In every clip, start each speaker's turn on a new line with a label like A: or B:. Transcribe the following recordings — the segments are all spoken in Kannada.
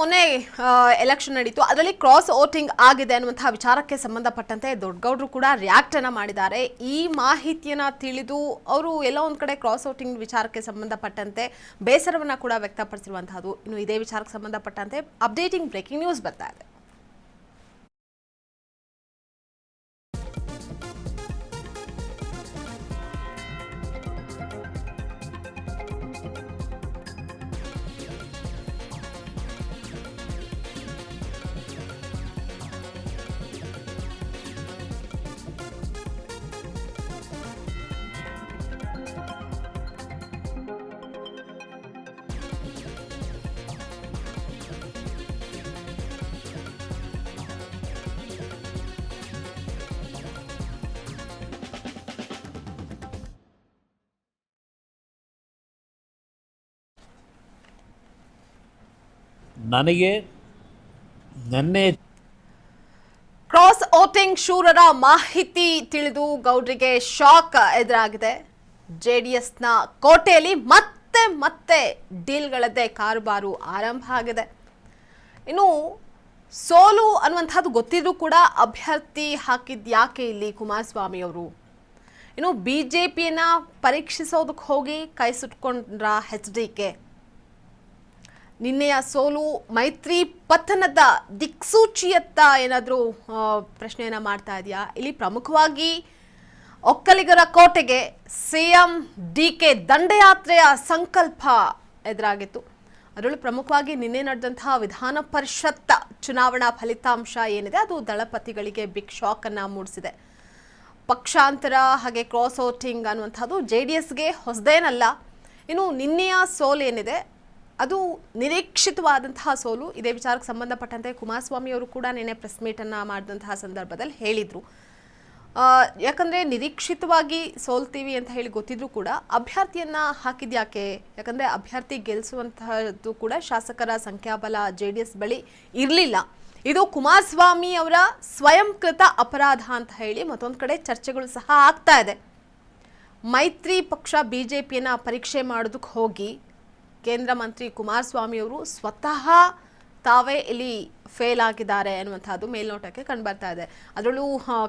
A: ಮೊನ್ನೆ ಎಲೆಕ್ಷನ್ ನಡೀತು, ಅದರಲ್ಲಿ ಕ್ರಾಸ್ ವೋಟಿಂಗ್ ಆಗಿದೆ ಅನ್ನುವಂತಹ ವಿಚಾರಕ್ಕೆ ಸಂಬಂಧಪಟ್ಟಂತೆ ದೊಡ್ಡಗೌಡರು ಕೂಡ ರಿಯಾಕ್ಟ್ ಅನ್ನ ಮಾಡಿದ್ದಾರೆ. ಈ ಮಾಹಿತಿಯನ್ನ ತಿಳಿದು ಅವರು ಎಲ್ಲೋ ಒಂದ್ ಕಡೆ ಕ್ರಾಸ್ ವೋಟಿಂಗ್ ವಿಚಾರಕ್ಕೆ ಸಂಬಂಧಪಟ್ಟಂತೆ ಬೇಸರವನ್ನ ಕೂಡ ವ್ಯಕ್ತಪಡಿಸಿರುವಂತಹದ್ದು. ಇನ್ನು ಇದೇ ವಿಚಾರಕ್ಕೆ ಸಂಬಂಧಪಟ್ಟಂತೆ ಅಪ್ಡೇಟಿಂಗ್ ಬ್ರೇಕಿಂಗ್ ನ್ಯೂಸ್ ಬರ್ತಾ ಇದೆ.
B: ನನಗೆ ನನ್ನೇ
A: ಕ್ರಾಸ್ ವೋಟಿಂಗ್ ಶೂರರ ಮಾಹಿತಿ ತಿಳಿದು ಗೌಡ್ರಿಗೆ ಶಾಕ್ ಎದುರಾಗಿದೆ. ಜೆಡಿಎಸ್ನ ಕೋಟೆಯಲ್ಲಿ ಮತ್ತೆ ಡೀಲ್ಗಳದ್ದೇ ಕಾರುಬಾರು ಆರಂಭ ಆಗಿದೆ. ಇನ್ನು ಸೋಲು ಅನ್ನುವಂಥದ್ದು ಗೊತ್ತಿದ್ರೂ ಕೂಡ ಅಭ್ಯರ್ಥಿ ಹಾಕಿದ್ಯಾಕೆ ಇಲ್ಲಿ ಕುಮಾರಸ್ವಾಮಿ ಅವರು? ಇನ್ನು ಬಿಜೆಪಿಯನ್ನ ಪರೀಕ್ಷಿಸೋದಕ್ಕೆ ಹೋಗಿ ಕೈ ಸುಟ್ಕೊಂಡ್ರ HDK. ನಿನ್ನೆಯ ಸೋಲು ಮೈತ್ರಿ ಪತನದ ದಿಕ್ಸೂಚಿಯತ್ತ ಏನಾದರೂ ಪ್ರಶ್ನೆಯನ್ನ ಮಾಡ್ತಾ ಇದೆಯಾ? ಇಲ್ಲಿ ಪ್ರಮುಖವಾಗಿ ಒಕ್ಕಲಿಗರ ಕೋಟೆಗೆ CM DK ದಂಡಯಾತ್ರೆಯ ಸಂಕಲ್ಪ ಎದುರಾಗಿತ್ತು. ಅದರಲ್ಲೂ ಪ್ರಮುಖವಾಗಿ ನಿನ್ನೆ ನಡೆದಂತಹ ವಿಧಾನ ಪರಿಷತ್ ಚುನಾವಣಾ ಫಲಿತಾಂಶ ಏನಿದೆ ಅದು ದಳಪತಿಗಳಿಗೆ ಬಿಗ್ ಶಾಕ್ ಅನ್ನ ಮೂಡಿಸಿದೆ. ಪಕ್ಷಾಂತರ ಹಾಗೆ ಕ್ರಾಸ್ ವೋಟಿಂಗ್ ಅನ್ನುವಂಥದ್ದು JDSಗೆ ಹೊಸದೇನಲ್ಲ. ಇನ್ನು ನಿನ್ನೆಯ ಸೋಲು ಏನಿದೆ ಅದು ನಿರೀಕ್ಷಿತವಾದಂತಹ ಸೋಲು. ಇದೇ ವಿಚಾರಕ್ಕೆ ಸಂಬಂಧಪಟ್ಟಂತೆ ಕುಮಾರಸ್ವಾಮಿ ಅವರು ಕೂಡ ನಿನ್ನೆ ಪ್ರೆಸ್ ಮೀಟನ್ನು ಮಾಡಿದಂತಹ ಸಂದರ್ಭದಲ್ಲಿ ಹೇಳಿದರು. ಯಾಕಂದರೆ ನಿರೀಕ್ಷಿತವಾಗಿ ಸೋಲ್ತೀವಿ ಅಂತ ಹೇಳಿ ಗೊತ್ತಿದ್ರೂ ಕೂಡ ಅಭ್ಯರ್ಥಿಯನ್ನು ಹಾಕಿದ್ಯಾಕೆ? ಯಾಕಂದರೆ ಅಭ್ಯರ್ಥಿ ಗೆಲ್ಲಿಸುವಂತಹದ್ದು ಕೂಡ ಶಾಸಕರ ಸಂಖ್ಯಾಬಲ JDS ಬಳಿ ಇರಲಿಲ್ಲ. ಇದು ಕುಮಾರಸ್ವಾಮಿ ಅವರ ಸ್ವಯಂಕೃತ ಅಪರಾಧ ಅಂತ ಹೇಳಿ ಮತ್ತೊಂದು ಕಡೆ ಚರ್ಚೆಗಳು ಸಹ ಆಗ್ತಾ ಇದೆ. ಮೈತ್ರಿ ಪಕ್ಷ BJPಯನ್ನು ಪರೀಕ್ಷೆ ಮಾಡೋದಕ್ಕೆ ಹೋಗಿ ಕೇಂದ್ರ ಮಂತ್ರಿ ಕುಮಾರಸ್ವಾಮಿ ಅವರು ಸ್ವತಃ ತಾವೇ ಇಲ್ಲಿ ಫೇಲ್ ಆಗಿದ್ದಾರೆ ಅನ್ನುವಂಥದ್ದು ಮೇಲ್ನೋಟಕ್ಕೆ ಕಂಡುಬರ್ತಾ ಇದೆ. ಅದರಲ್ಲೂ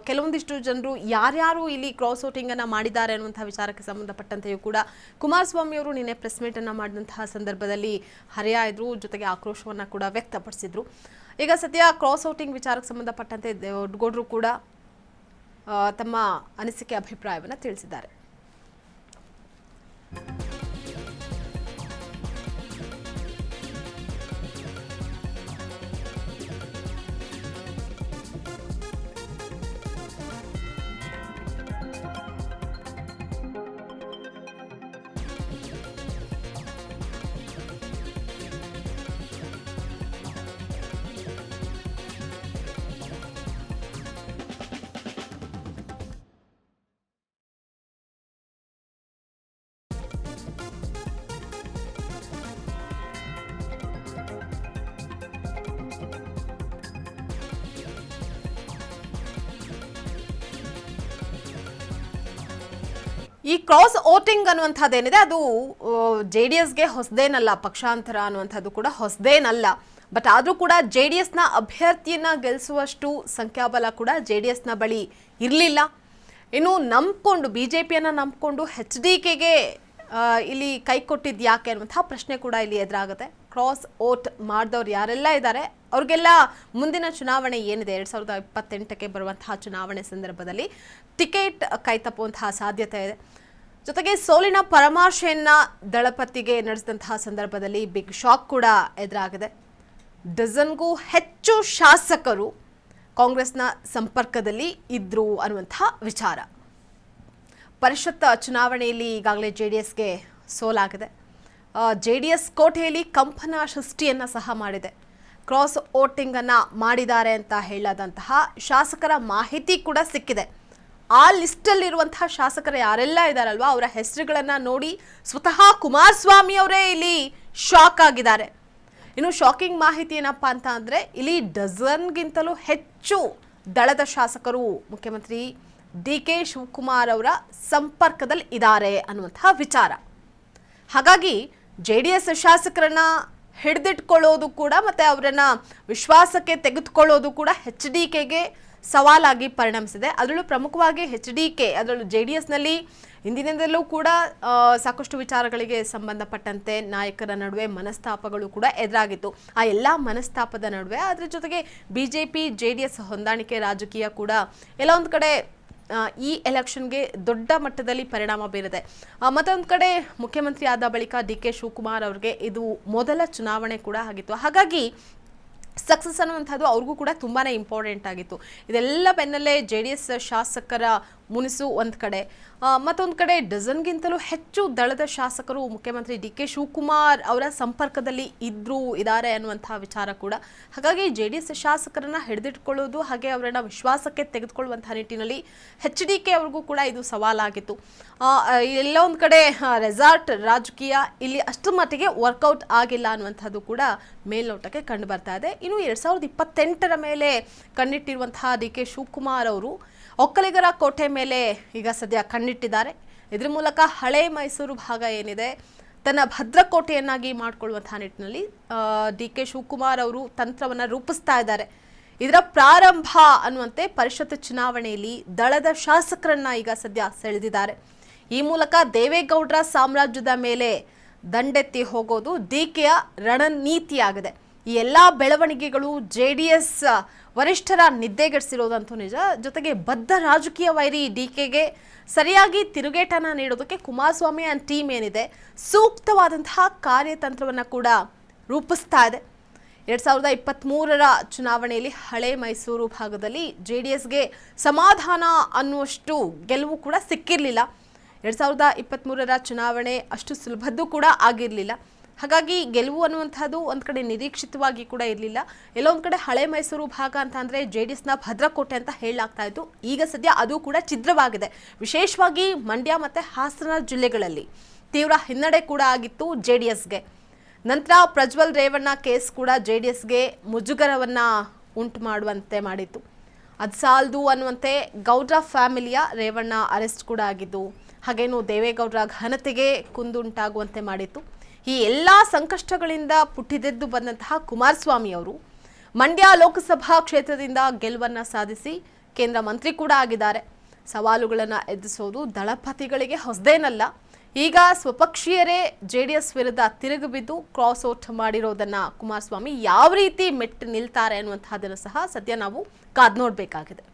A: ಕೆಲವೊಂದಿಷ್ಟು ಜನರು ಯಾರ್ಯಾರು ಇಲ್ಲಿ ಕ್ರಾಸ್ ವೋಟಿಂಗನ್ನು ಮಾಡಿದ್ದಾರೆ ಅನ್ನುವಂಥ ವಿಚಾರಕ್ಕೆ ಸಂಬಂಧಪಟ್ಟಂತೆಯೂ ಕೂಡ ಕುಮಾರಸ್ವಾಮಿ ಅವರು ನಿನ್ನೆ ಪ್ರೆಸ್ ಮೀಟನ್ನು ಮಾಡಿದಂತಹ ಸಂದರ್ಭದಲ್ಲಿ ಹರಿಯಾಯಿದ್ರು, ಜೊತೆಗೆ ಆಕ್ರೋಶವನ್ನು ಕೂಡ ವ್ಯಕ್ತಪಡಿಸಿದ್ರು. ಈಗ ಸದ್ಯ ಕ್ರಾಸ್ ವೋಟಿಂಗ್ ವಿಚಾರಕ್ಕೆ ಸಂಬಂಧಪಟ್ಟಂತೆ ದೊಡ್ಡಗೌಡರು ಕೂಡ ತಮ್ಮ ಅನಿಸಿಕೆ ಅಭಿಪ್ರಾಯವನ್ನು ತಿಳಿಸಿದ್ದಾರೆ. ಈ ಕ್ರಾಸ್ ವೋಟಿಂಗ್ ಅನ್ನುವಂಥದ್ದೇನಿದೆ ಅದು JDSಗೆ ಹೊಸದೇನಲ್ಲ, ಪಕ್ಷಾಂತರ ಅನ್ನುವಂಥದ್ದು ಕೂಡ ಹೊಸದೇನಲ್ಲ. ಬಟ್ ಆದರೂ ಕೂಡ JDSನ ಅಭ್ಯರ್ಥಿಯನ್ನ ಗೆಲ್ಲಿಸುವಷ್ಟು ಸಂಖ್ಯಾಬಲ ಕೂಡ JDSನ ಬಳಿ ಇರಲಿಲ್ಲ. ಇನ್ನು ನಂಬಿಕೊಂಡು BJPಯನ್ನು ನಂಬಿಕೊಂಡು HDKಗೆ ಇಲ್ಲಿ ಕೈ ಕೊಟ್ಟಿದ್ದು ಯಾಕೆ ಅನ್ನುವಂಥ ಪ್ರಶ್ನೆ ಕೂಡ ಇಲ್ಲಿ ಎದುರಾಗುತ್ತೆ. ಕ್ರಾಸ್ ವೋಟ್ ಮಾಡಿದವ್ರು ಯಾರೆಲ್ಲ ಇದ್ದಾರೆ ಅವ್ರಿಗೆಲ್ಲ ಮುಂದಿನ ಚುನಾವಣೆ ಏನಿದೆ 2028ಕ್ಕೆ ಬರುವಂತಹ ಚುನಾವಣೆ ಸಂದರ್ಭದಲ್ಲಿ ಟಿಕೆಟ್ ಕೈ ತಪ್ಪುವಂತಹ ಸಾಧ್ಯತೆ ಇದೆ. ಜೊತೆಗೆ ಸೋಲಿನ ಪರಾಮರ್ಶೆಯನ್ನ ದಳಪತಿಗೆ ನಡೆಸಿದಂತಹ ಸಂದರ್ಭದಲ್ಲಿ ಬಿಗ್ ಶಾಕ್ ಕೂಡ ಎದುರಾಗಿದೆ. ಡಜನ್ಗೂ ಹೆಚ್ಚು ಶಾಸಕರು ಕಾಂಗ್ರೆಸ್ನ ಸಂಪರ್ಕದಲ್ಲಿ ಇದ್ರು ಅನ್ನುವಂಥ ವಿಚಾರ. ಪರಿಷತ್ ಚುನಾವಣೆಯಲ್ಲಿ ಈಗಾಗಲೇ JDSಗೆ ಸೋಲಾಗಿದೆ. JDS ಕೋಟೆಯಲ್ಲಿ ಕಂಪನ ಸೃಷ್ಟಿಯನ್ನು ಸಹ ಮಾಡಿದೆ. ಕ್ರಾಸ್ ವೋಟಿಂಗ್ ಅನ್ನು ಮಾಡಿದ್ದಾರೆ ಅಂತ ಹೇಳದಂತಹ ಶಾಸಕರ ಮಾಹಿತಿ ಕೂಡ ಸಿಕ್ಕಿದೆ. ಆ ಲಿಸ್ಟಲ್ಲಿರುವಂತಹ ಶಾಸಕರು ಯಾರೆಲ್ಲ ಇದ್ದಾರಲ್ವಾ ಅವರ ಹೆಸರುಗಳನ್ನು ನೋಡಿ ಸ್ವತಃ ಕುಮಾರಸ್ವಾಮಿ ಅವರೇ ಇಲ್ಲಿ ಶಾಕ್ ಆಗಿದ್ದಾರೆ. ಇನ್ನು ಶಾಕಿಂಗ್ ಮಾಹಿತಿ ಏನಪ್ಪಾ ಅಂತ ಅಂದರೆ ಇಲ್ಲಿ ಡಜನ್ಗಿಂತಲೂ ಹೆಚ್ಚು ದಳದ ಶಾಸಕರು ಮುಖ್ಯಮಂತ್ರಿ DK ಶಿವಕುಮಾರ್ ಅವರ ಸಂಪರ್ಕದಲ್ಲಿ ಇದ್ದಾರೆ ಅನ್ನುವಂತಹ ವಿಚಾರ. ಹಾಗಾಗಿ JDS ಶಾಸಕರನ್ನ ಹಿಡಿದಿಟ್ಕೊಳ್ಳೋದು ಕೂಡ ಮತ್ತೆ ಅವರನ್ನ ವಿಶ್ವಾಸಕ್ಕೆ ತೆಗೆದುಕೊಳ್ಳೋದು ಕೂಡ HDKಗೆ ಸವಾಲಾಗಿ ಪರಿಣಮಿಸಿದೆ. ಅದರಲ್ಲೂ ಪ್ರಮುಖವಾಗಿ HDK, ಅದರಲ್ಲೂ JDSನಲ್ಲಿ ಹಿಂದಿನಿಂದಲೂ ಕೂಡ ಸಾಕಷ್ಟು ವಿಚಾರಗಳಿಗೆ ಸಂಬಂಧಪಟ್ಟಂತೆ ನಾಯಕರ ನಡುವೆ ಮನಸ್ತಾಪಗಳು ಕೂಡ ಎದುರಾಗಿತ್ತು. ಆ ಎಲ್ಲ ಮನಸ್ತಾಪದ ನಡುವೆ ಅದರ ಜೊತೆಗೆ BJP JDS ಹೊಂದಾಣಿಕೆ ರಾಜಕೀಯ ಕೂಡ ಎಲ್ಲ ಒಂದು ಕಡೆ ಈ ಎಲೆಕ್ಷನ್ಗೆ ದೊಡ್ಡ ಮಟ್ಟದಲ್ಲಿ ಪರಿಣಾಮ ಬೀರಿದೆ. ಮತ್ತೊಂದು ಕಡೆ ಮುಖ್ಯಮಂತ್ರಿ ಆದ ಬಳಿಕ DK ಶಿವಕುಮಾರ್ ಅವರಿಗೆ ಇದು ಮೊದಲ ಚುನಾವಣೆ ಕೂಡ ಆಗಿತ್ತು. ಹಾಗಾಗಿ ಸಕ್ಸಸ್ ಅನ್ನುವಂಥದ್ದು ಅವ್ರಿಗೂ ಕೂಡ ತುಂಬಾ ಇಂಪಾರ್ಟೆಂಟ್ ಆಗಿತ್ತು. ಇದೆಲ್ಲ ಬೆನ್ನಲ್ಲೇ JDS ಶಾಸಕರ ಮುನಿಸು ಒಂದು ಕಡೆ, ಮತ್ತೊಂದು ಕಡೆ ಡಜನ್ಗಿಂತಲೂ ಹೆಚ್ಚು ದಳದ ಶಾಸಕರು ಮುಖ್ಯಮಂತ್ರಿ DK ಶಿವಕುಮಾರ್ ಅವರ ಸಂಪರ್ಕದಲ್ಲಿ ಇದ್ದಾರೆ ಅನ್ನುವಂಥ ವಿಚಾರ ಕೂಡ. ಹಾಗಾಗಿ JDS ಶಾಸಕರನ್ನ ಹಿಡಿದಿಟ್ಕೊಳ್ಳೋದು ಹಾಗೆ ಅವರನ್ನ ವಿಶ್ವಾಸಕ್ಕೆ ತೆಗೆದುಕೊಳ್ಳುವಂಥ ನಿಟ್ಟಿನಲ್ಲಿ HDK ಅವ್ರಿಗೂ ಕೂಡ ಇದು ಸವಾಲಾಗಿತ್ತು. ಎಲ್ಲ ಒಂದು ಕಡೆ ರೆಸಾರ್ಟ್ ರಾಜಕೀಯ ಇಲ್ಲಿ ಅಷ್ಟರ ಮಟ್ಟಿಗೆ ವರ್ಕೌಟ್ ಆಗಿಲ್ಲ ಅನ್ನುವಂಥದ್ದು ಕೂಡ ಮೇಲ್ನೋಟಕ್ಕೆ ಕಂಡು ಬರ್ತಾ ಇದೆ. ಇನ್ನು 2028ರ ಮೇಲೆ ಕಣ್ಣಿಟ್ಟಿರುವಂತಹ DK ಶಿವಕುಮಾರ್ ಅವರು ಒಕ್ಕಲಿಗರ ಕೋಟೆ ಮೇಲೆ ಈಗ ಸದ್ಯ ಕಣ್ಣಿಟ್ಟಿದ್ದಾರೆ. ಇದರ ಮೂಲಕ ಹಳೆ ಮೈಸೂರು ಭಾಗ ಏನಿದೆ ತನ್ನ ಭದ್ರಕೋಟೆಯನ್ನಾಗಿ ಮಾಡಿಕೊಳ್ಳುವಂತಹ ನಿಟ್ಟಿನಲ್ಲಿ DK ಶಿವಕುಮಾರ್ ಅವರು ತಂತ್ರವನ್ನು ರೂಪಿಸ್ತಾ ಇದ್ದಾರೆ. ಇದರ ಪ್ರಾರಂಭ ಅನ್ನುವಂತೆ ಪರಿಷತ್ ಚುನಾವಣೆಯಲ್ಲಿ ದಳದ ಶಾಸಕರನ್ನ ಈಗ ಸದ್ಯ ಸೆಳೆದಿದ್ದಾರೆ. ಈ ಮೂಲಕ ದೇವೇಗೌಡರ ಸಾಮ್ರಾಜ್ಯದ ಮೇಲೆ ದಂಡೆತ್ತಿ ಹೋಗೋದು DKಯ ರಣನೀತಿಯಾಗಿದೆ. ಈ ಎಲ್ಲ ಬೆಳವಣಿಗೆಗಳು JDS ವರಿಷ್ಠರ ನಿದ್ದೆಗೆಡಿಸಿರೋದಂತೂ ನಿಜ. ಜೊತೆಗೆ ಬದ್ಧ ರಾಜಕೀಯ ವೈರಿ DKಗೆ ಸರಿಯಾಗಿ ತಿರುಗೇಟನ ನೀಡೋದಕ್ಕೆ ಕುಮಾರಸ್ವಾಮಿ ಅಂಡ್ ಟೀಮ್ ಏನಿದೆ ಸೂಕ್ತವಾದಂತಹ ಕಾರ್ಯತಂತ್ರವನ್ನು ಕೂಡ ರೂಪಿಸ್ತಾ ಇದೆ. 2023ರ ಚುನಾವಣೆಯಲ್ಲಿ ಹಳೆ ಮೈಸೂರು ಭಾಗದಲ್ಲಿ JDSಗೆ ಸಮಾಧಾನ ಅನ್ನುವಷ್ಟು ಗೆಲುವು ಕೂಡ ಸಿಕ್ಕಿರಲಿಲ್ಲ. 2023ರ ಚುನಾವಣೆ ಅಷ್ಟು ಸುಲಭದ್ದು ಕೂಡ ಆಗಿರಲಿಲ್ಲ. ಹಾಗಾಗಿ ಗೆಲುವು ಅನ್ನುವಂಥದ್ದು ಒಂದು ಕಡೆ ನಿರೀಕ್ಷಿತವಾಗಿ ಕೂಡ ಇರಲಿಲ್ಲ. ಎಲ್ಲೊಂದು ಕಡೆ ಹಳೆ ಮೈಸೂರು ಭಾಗ ಅಂತ ಅಂದರೆ JDSನ ಭದ್ರಕೋಟೆ ಅಂತ ಹೇಳಲಾಗ್ತಾ ಇತ್ತು. ಈಗ ಸದ್ಯ ಅದು ಕೂಡ ಛಿದ್ರವಾಗಿದೆ. ವಿಶೇಷವಾಗಿ ಮಂಡ್ಯ ಮತ್ತು ಹಾಸನ ಜಿಲ್ಲೆಗಳಲ್ಲಿ ತೀವ್ರ ಹಿನ್ನಡೆ ಕೂಡ ಆಗಿತ್ತು JDSಗೆ. ನಂತರ ಪ್ರಜ್ವಲ್ ರೇವಣ್ಣ ಕೇಸ್ ಕೂಡ JDSಗೆ ಮುಜುಗರವನ್ನು ಉಂಟು ಮಾಡುವಂತೆ ಮಾಡಿತ್ತು. ಅದು ಸಾಲದು ಅನ್ನುವಂತೆ ಗೌಡ್ರ ಫ್ಯಾಮಿಲಿಯ ರೇವಣ್ಣ ಅರೆಸ್ಟ್ ಕೂಡ ಆಗಿದ್ದು, ಹಾಗೇನು ದೇವೇಗೌಡರ ಘನತೆಗೆ ಕುಂದುಂಟಾಗುವಂತೆ ಮಾಡಿತ್ತು. ಈ ಎಲ್ಲ ಸಂಕಷ್ಟಗಳಿಂದ ಪುಟ್ಟಿದೆದ್ದು ಬಂದಂತಹ ಕುಮಾರಸ್ವಾಮಿ ಅವರು ಮಂಡ್ಯ ಲೋಕಸಭಾ ಕ್ಷೇತ್ರದಿಂದ ಗೆಲುವನ್ನು ಸಾಧಿಸಿ ಕೇಂದ್ರ ಮಂತ್ರಿ ಕೂಡ ಆಗಿದ್ದಾರೆ. ಸವಾಲುಗಳನ್ನು ಎದುರಿಸೋದು ದಳಪತಿಗಳಿಗೆ ಹೊಸದೇನಲ್ಲ. ಈಗ ಸ್ವಪಕ್ಷೀಯರೇ JDS ವಿರುದ್ಧ ತಿರುಗಿ ಬಿದ್ದು ಕ್ರಾಸ್ ಔಟ್ ಮಾಡಿರೋದನ್ನ ಕುಮಾರಸ್ವಾಮಿ ಯಾವ ರೀತಿ ಮೆಟ್ಟು ನಿಲ್ತಾರೆ ಅನ್ನುವಂತಹದನ್ನು ಸಹ ಸದ್ಯ ನಾವು ಕಾದು ನೋಡಬೇಕಾಗಿದೆ.